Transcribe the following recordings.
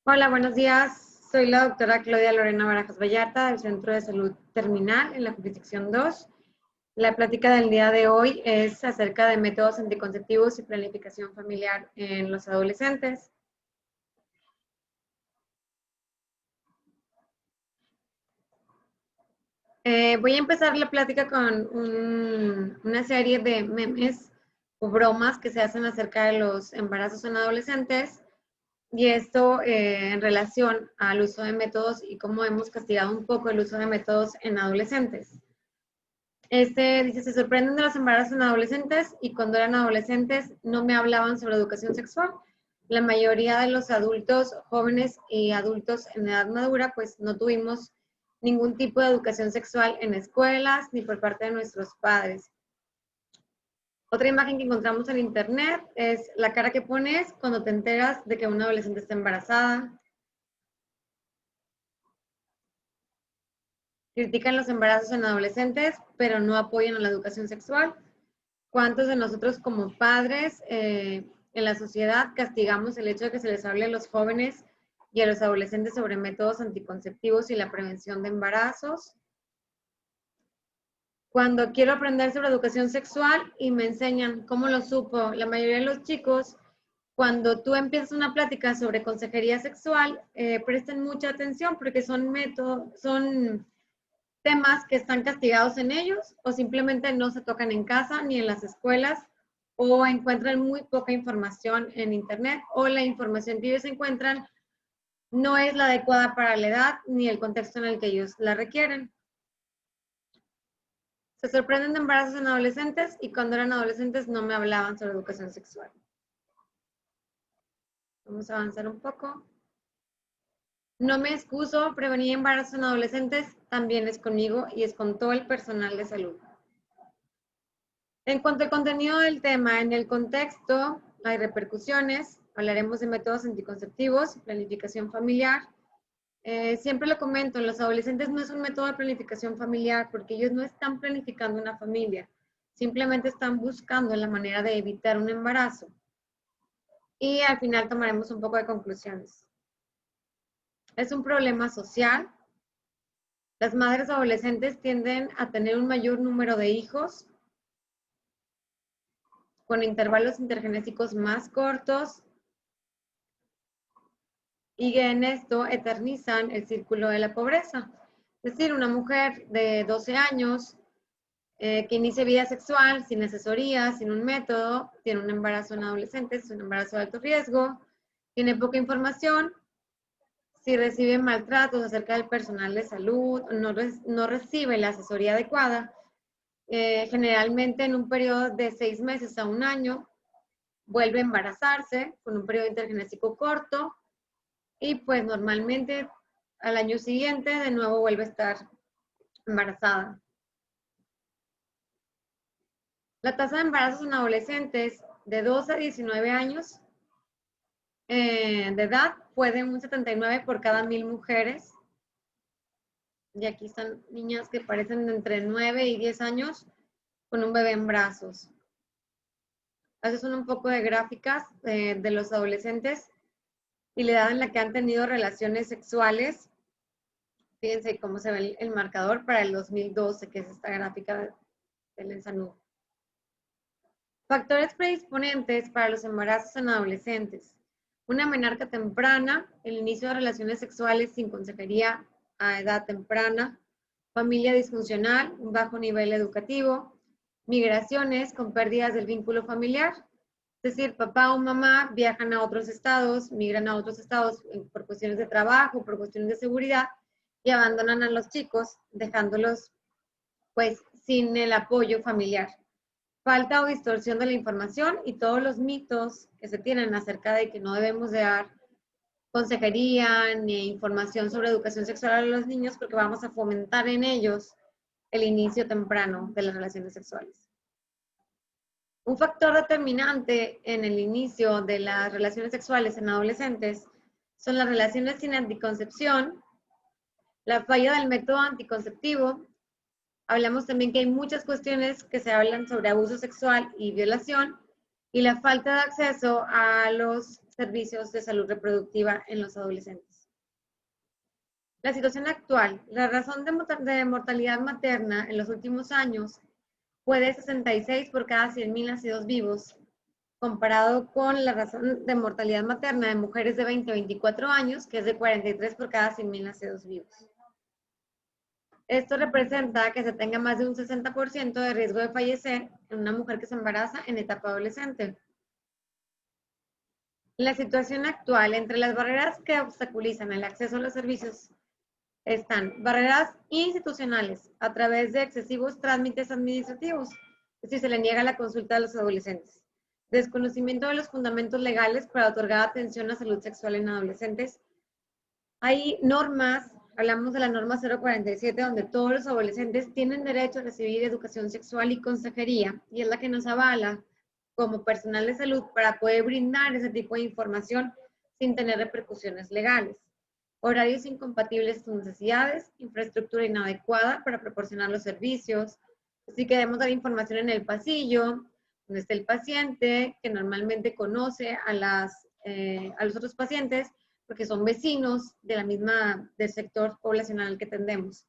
Hola, buenos días. Soy la doctora Claudia Lorena Barajas Vallarta del Centro de Salud Terminal en la jurisdicción 2. La plática del día de hoy es acerca de métodos anticonceptivos y planificación familiar en los adolescentes. Voy a empezar la plática con una serie de memes o bromas que se hacen acerca de los embarazos en adolescentes. Y esto en relación al uso de métodos y cómo hemos castigado un poco el uso de métodos en adolescentes. Dice, se sorprenden de los embarazos en adolescentes y cuando eran adolescentes no me hablaban sobre educación sexual. La mayoría de los adultos, jóvenes y adultos en edad madura, pues no tuvimos ningún tipo de educación sexual en escuelas ni por parte de nuestros padres. Otra imagen que encontramos en internet es la cara que pones cuando te enteras de que una adolescente está embarazada. Critican los embarazos en adolescentes, pero no apoyan a la educación sexual. ¿Cuántos de nosotros como padres en la sociedad castigamos el hecho de que se les hable a los jóvenes y a los adolescentes sobre métodos anticonceptivos y la prevención de embarazos? Cuando quiero aprender sobre educación sexual y me enseñan cómo lo supo la mayoría de los chicos, cuando tú empiezas una plática sobre consejería sexual, presten mucha atención porque son temas que están castigados en ellos o simplemente no se tocan en casa ni en las escuelas o encuentran muy poca información en internet o la información que ellos encuentran no es la adecuada para la edad ni el contexto en el que ellos la requieren. Se sorprenden de embarazos en adolescentes y cuando eran adolescentes no me hablaban sobre educación sexual. Vamos a avanzar un poco. No me excuso, prevenir embarazos en adolescentes también es conmigo y es con todo el personal de salud. En cuanto al contenido del tema, en el contexto hay repercusiones, hablaremos de métodos anticonceptivos, planificación familiar. Siempre lo comento, los adolescentes no es un método de planificación familiar porque ellos no están planificando una familia, simplemente están buscando la manera de evitar un embarazo. Y al final tomaremos un poco de conclusiones. Es un problema social. Las madres adolescentes tienden a tener un mayor número de hijos con intervalos intergenésicos más cortos y en esto eternizan el círculo de la pobreza. Es decir, una mujer de 12 años que inicia vida sexual sin asesoría, sin un método, tiene un embarazo en adolescentes, es un embarazo de alto riesgo, tiene poca información, si recibe maltratos acerca del personal de salud, no recibe la asesoría adecuada, generalmente en un periodo de 6 meses a un año, vuelve a embarazarse con un periodo intergenésico corto y pues normalmente al año siguiente de nuevo vuelve a estar embarazada. La tasa de embarazos en adolescentes de 2 a 19 años de edad fue de un 79 por cada 1000 mujeres. Y aquí están niñas que parecen de entre 9 y 10 años con un bebé en brazos. Estas son un poco de gráficas de los adolescentes y la edad en la que han tenido relaciones sexuales. Fíjense cómo se ve el marcador para el 2012, que es esta gráfica del ENSANUD. Factores predisponentes para los embarazos en adolescentes. Una menarca temprana, el inicio de relaciones sexuales sin consejería a edad temprana, familia disfuncional, un bajo nivel educativo, migraciones con pérdidas del vínculo familiar, es decir, papá o mamá viajan a otros estados, migran a otros estados por cuestiones de trabajo, por cuestiones de seguridad y abandonan a los chicos, dejándolos pues sin el apoyo familiar. Falta o distorsión de la información y todos los mitos que se tienen acerca de que no debemos de dar consejería ni información sobre educación sexual a los niños porque vamos a fomentar en ellos el inicio temprano de las relaciones sexuales. Un factor determinante en el inicio de las relaciones sexuales en adolescentes son las relaciones sin anticoncepción, la falla del método anticonceptivo. Hablamos también que hay muchas cuestiones que se hablan sobre abuso sexual y violación y la falta de acceso a los servicios de salud reproductiva en los adolescentes. La situación actual, la razón de mortalidad materna en los últimos años fue de 66 por cada 100.000 nacidos vivos, comparado con la razón de mortalidad materna de mujeres de 20 a 24 años, que es de 43 por cada 100.000 nacidos vivos. Esto representa que se tenga más de un 60% de riesgo de fallecer en una mujer que se embaraza en etapa adolescente. La situación actual, entre las barreras que obstaculizan el acceso a los servicios están barreras institucionales a través de excesivos trámites administrativos, es decir, se le niega la consulta a los adolescentes, desconocimiento de los fundamentos legales para otorgar atención a salud sexual en adolescentes. Hay normas, hablamos de la norma 047, donde todos los adolescentes tienen derecho a recibir educación sexual y consejería, y es la que nos avala como personal de salud para poder brindar ese tipo de información sin tener repercusiones legales. Horarios incompatibles con necesidades, infraestructura inadecuada para proporcionar los servicios. Así que debemos dar información en el pasillo, donde está el paciente, que normalmente conoce a los otros pacientes, porque son vecinos del sector poblacional que atendemos.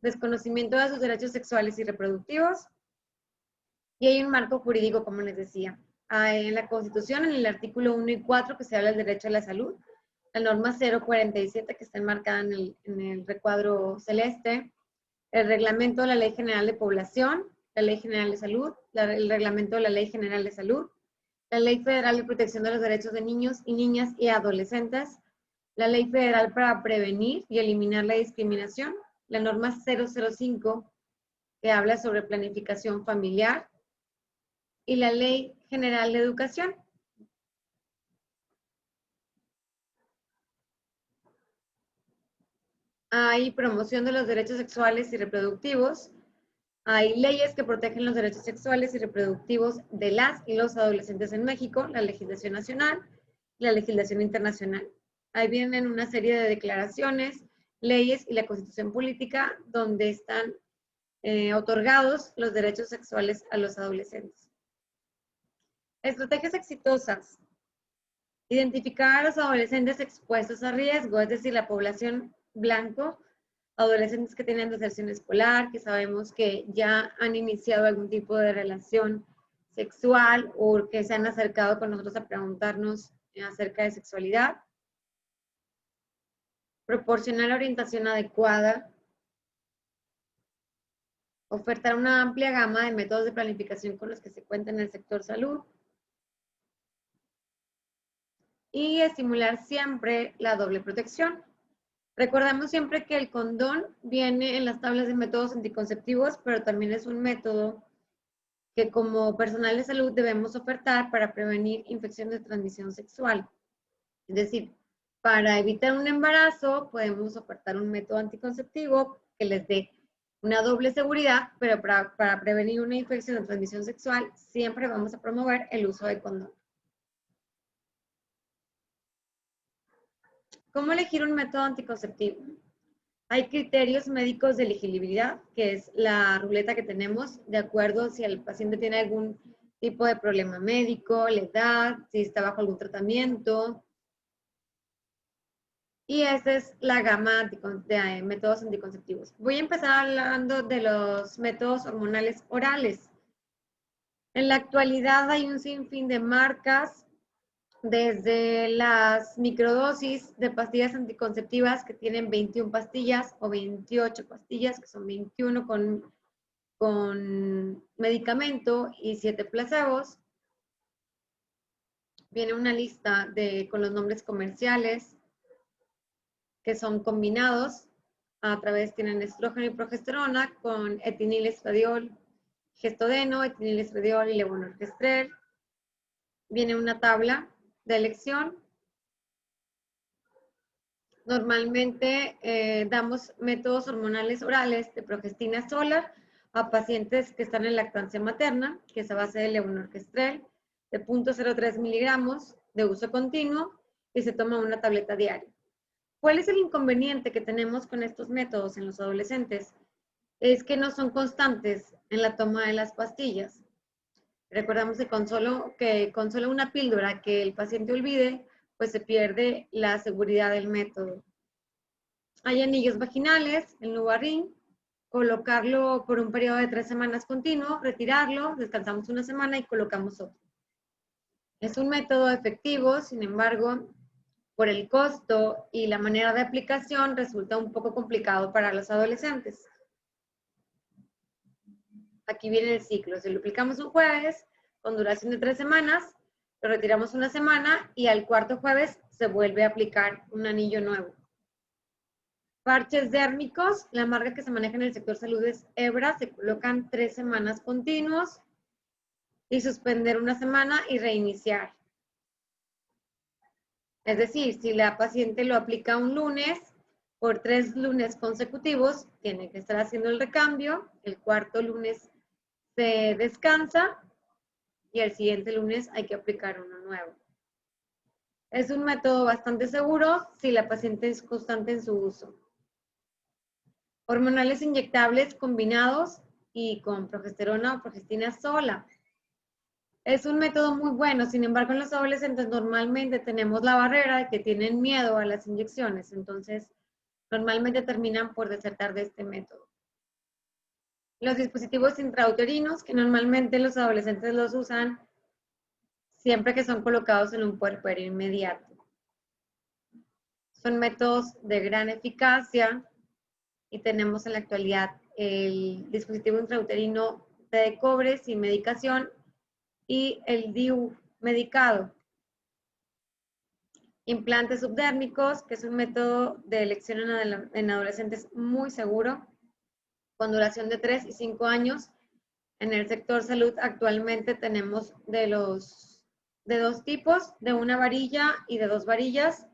Desconocimiento de sus derechos sexuales y reproductivos. Y hay un marco jurídico, como les decía. En la Constitución, en el artículo 1 y 4, que se habla del derecho a la salud. La norma 047, que está enmarcada en el recuadro celeste. El reglamento de la Ley General de Población, la Ley General de Salud, el reglamento de la Ley General de Salud, la Ley Federal de Protección de los Derechos de Niños y Niñas y Adolescentes, la Ley Federal para Prevenir y Eliminar la Discriminación, la norma 005, que habla sobre planificación familiar, y la Ley General de Educación. Hay promoción de los derechos sexuales y reproductivos. Hay leyes que protegen los derechos sexuales y reproductivos de las y los adolescentes en México, la legislación nacional y la legislación internacional. Ahí vienen una serie de declaraciones, leyes y la Constitución política donde están otorgados los derechos sexuales a los adolescentes. Estrategias exitosas. Identificar a los adolescentes expuestos a riesgo, es decir, la población blanco, adolescentes que tienen deserción escolar, que sabemos que ya han iniciado algún tipo de relación sexual o que se han acercado con nosotros a preguntarnos acerca de sexualidad. Proporcionar orientación adecuada. Ofertar una amplia gama de métodos de planificación con los que se cuenta en el sector salud. Y estimular siempre la doble protección. Recordemos siempre que el condón viene en las tablas de métodos anticonceptivos, pero también es un método que como personal de salud debemos ofertar para prevenir infecciones de transmisión sexual. Es decir, para evitar un embarazo podemos ofertar un método anticonceptivo que les dé una doble seguridad, pero para prevenir una infección de transmisión sexual siempre vamos a promover el uso de condón. ¿Cómo elegir un método anticonceptivo? Hay criterios médicos de elegibilidad, que es la ruleta que tenemos, de acuerdo si el paciente tiene algún tipo de problema médico, la edad, si está bajo algún tratamiento. Y esa es la gama de métodos anticonceptivos. Voy a empezar hablando de los métodos hormonales orales. En la actualidad hay un sinfín de marcas, desde las microdosis de pastillas anticonceptivas que tienen 21 pastillas o 28 pastillas, que son 21 con medicamento y 7 placebos. Viene una lista con los nombres comerciales que son combinados. A través tienen estrógeno y progesterona con etinil-estradiol, gestodeno, etinil-estradiol y levonorgestrel. Viene una tabla de elección. Normalmente damos métodos hormonales orales de progestina sola a pacientes que están en lactancia materna, que es a base de levonorgestrel, de 0.03 miligramos de uso continuo y se toma una tableta diaria. ¿Cuál es el inconveniente que tenemos con estos métodos en los adolescentes? Es que no son constantes en la toma de las pastillas. Recordamos que con solo una píldora que el paciente olvide pues se pierde la seguridad del método. Hay anillos vaginales, el Nuvaring, colocarlo por un periodo de 3 semanas continuo, retirarlo, descansamos una semana y colocamos otro. Es un método efectivo, sin embargo, por el costo y la manera de aplicación resulta un poco complicado para los adolescentes. Aquí viene el ciclo. Si lo aplicamos un jueves con duración de 3 semanas, lo retiramos una semana y al cuarto jueves se vuelve a aplicar un anillo nuevo. Parches dérmicos, la marca que se maneja en el sector salud es Hebra, se colocan 3 semanas continuos y suspender una semana y reiniciar. Es decir, si la paciente lo aplica un lunes, por 3 lunes consecutivos, tiene que estar haciendo el recambio, el cuarto lunes se descansa y el siguiente lunes hay que aplicar uno nuevo. Es un método bastante seguro si la paciente es constante en su uso. Hormonales inyectables combinados y con progesterona o progestina sola. Es un método muy bueno, sin embargo en los adolescentes normalmente tenemos la barrera de que tienen miedo a las inyecciones, entonces normalmente terminan por desertar de este método. Los dispositivos intrauterinos, que normalmente los adolescentes los usan siempre que son colocados en un puerperio inmediato. Son métodos de gran eficacia y tenemos en la actualidad el dispositivo intrauterino de cobre sin medicación y el DIU medicado. Implantes subdérmicos, que es un método de elección en adolescentes muy seguro, con duración de 3 y 5 años. En el sector salud actualmente tenemos de 2 tipos, de una varilla y de 2 varillas.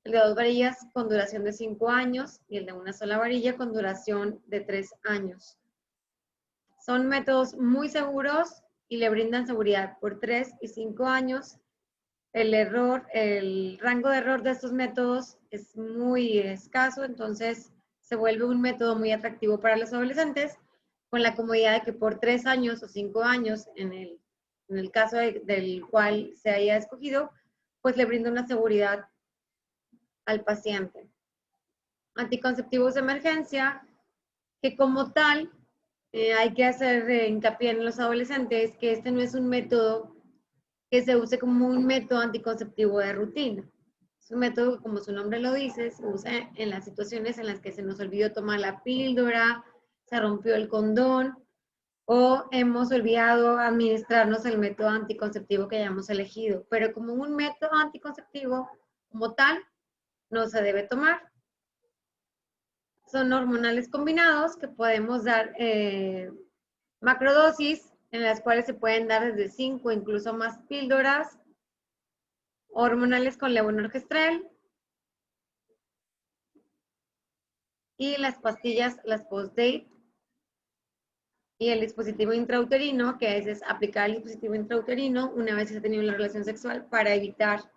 El de 2 varillas con duración de 5 años y el de una sola varilla con duración de 3 años. Son métodos muy seguros y le brindan seguridad por 3 y 5 años. El rango de error de estos métodos es muy escaso, entonces se vuelve un método muy atractivo para los adolescentes, con la comodidad de que por 3 años o 5 años, en el caso del cual se haya escogido, pues le brinda una seguridad al paciente. Anticonceptivos de emergencia, que como tal, hay que hacer hincapié en los adolescentes que este no es un método que se use como un método anticonceptivo de rutina. Es un método que, como su nombre lo dice, se usa en las situaciones en las que se nos olvidó tomar la píldora, se rompió el condón o hemos olvidado administrarnos el método anticonceptivo que hayamos elegido. Pero como un método anticonceptivo como tal, no se debe tomar. Son hormonales combinados que podemos dar macrodosis, en las cuales se pueden dar desde 5 incluso más píldoras. Hormonales con levonorgestrel y las pastillas, las post-date, y el dispositivo intrauterino, que es aplicar el dispositivo intrauterino una vez que se ha tenido una relación sexual para evitar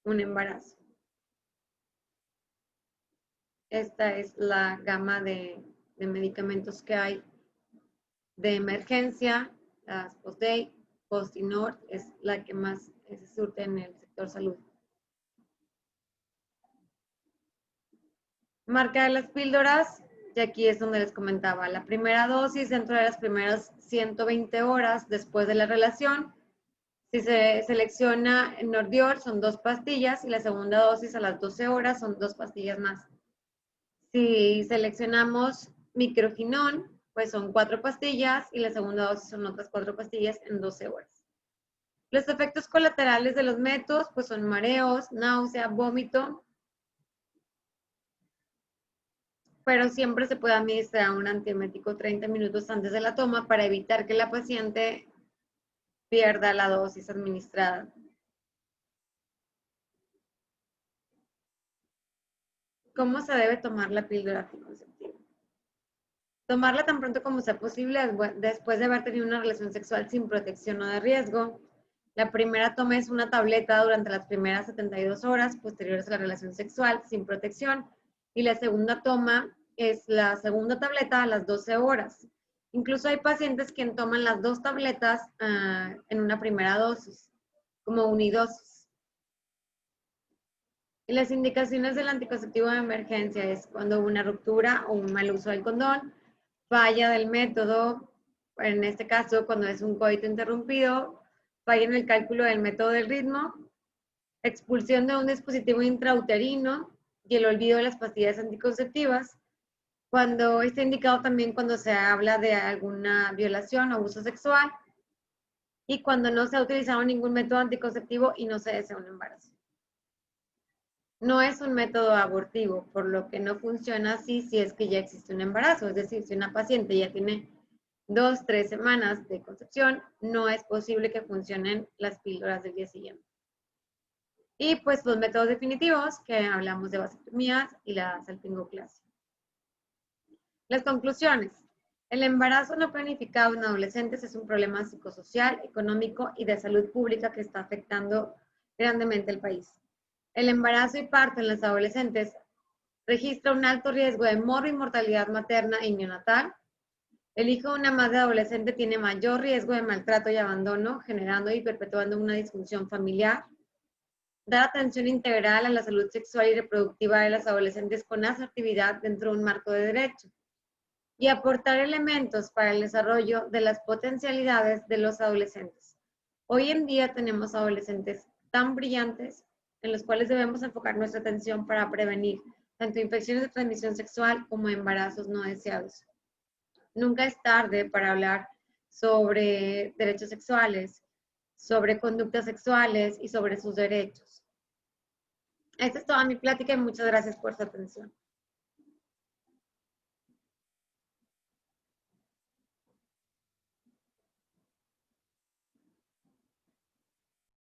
un embarazo. Esta es la gama de medicamentos que hay de emergencia. Las post-date, post-inort es la que más se surte en el sector salud. Marca de las píldoras, y aquí es donde les comentaba, la primera dosis dentro de las primeras 120 horas después de la relación. Si se selecciona Nordiol, son 2 pastillas, y la segunda dosis a las 12 horas son 2 pastillas más. Si seleccionamos microginón, pues son 4 pastillas, y la segunda dosis son otras 4 pastillas en 12 horas. Los efectos colaterales de los métodos, pues son mareos, náusea, vómito, pero siempre se puede administrar un antiemético 30 minutos antes de la toma para evitar que la paciente pierda la dosis administrada. ¿Cómo se debe tomar la píldora anticonceptiva? Tomarla tan pronto como sea posible después de haber tenido una relación sexual sin protección o de riesgo. La primera toma es una tableta durante las primeras 72 horas posteriores a la relación sexual sin protección, y la segunda toma es la segunda tableta a las 12 horas. Incluso hay pacientes que toman las 2 tabletas en una primera dosis, como unidosis. Y las indicaciones del anticonceptivo de emergencia es cuando hubo una ruptura o un mal uso del condón, falla del método, en este caso cuando es un coito interrumpido, falla en el cálculo del método del ritmo, expulsión de un dispositivo intrauterino y el olvido de las pastillas anticonceptivas, cuando está indicado también cuando se habla de alguna violación o abuso sexual, y cuando no se ha utilizado ningún método anticonceptivo y no se desea un embarazo. No es un método abortivo, por lo que no funciona así si es que ya existe un embarazo. Es decir, si una paciente ya tiene 2, 3 semanas de concepción, no es posible que funcionen las píldoras del día siguiente. Y pues los métodos definitivos, que hablamos de vasectomías y la salpingoclasia. Las conclusiones. El embarazo no planificado en adolescentes es un problema psicosocial, económico y de salud pública que está afectando grandemente al país. El embarazo y parto en los adolescentes registra un alto riesgo de mortalidad materna y neonatal. El hijo de una madre adolescente tiene mayor riesgo de maltrato y abandono, generando y perpetuando una disfunción familiar. Dar atención integral a la salud sexual y reproductiva de las adolescentes con asertividad dentro de un marco de derecho. Y aportar elementos para el desarrollo de las potencialidades de los adolescentes. Hoy en día tenemos adolescentes tan brillantes en los cuales debemos enfocar nuestra atención para prevenir tanto infecciones de transmisión sexual como embarazos no deseados. Nunca es tarde para hablar sobre derechos sexuales, sobre conductas sexuales y sobre sus derechos. Esta es toda mi plática y muchas gracias por su atención.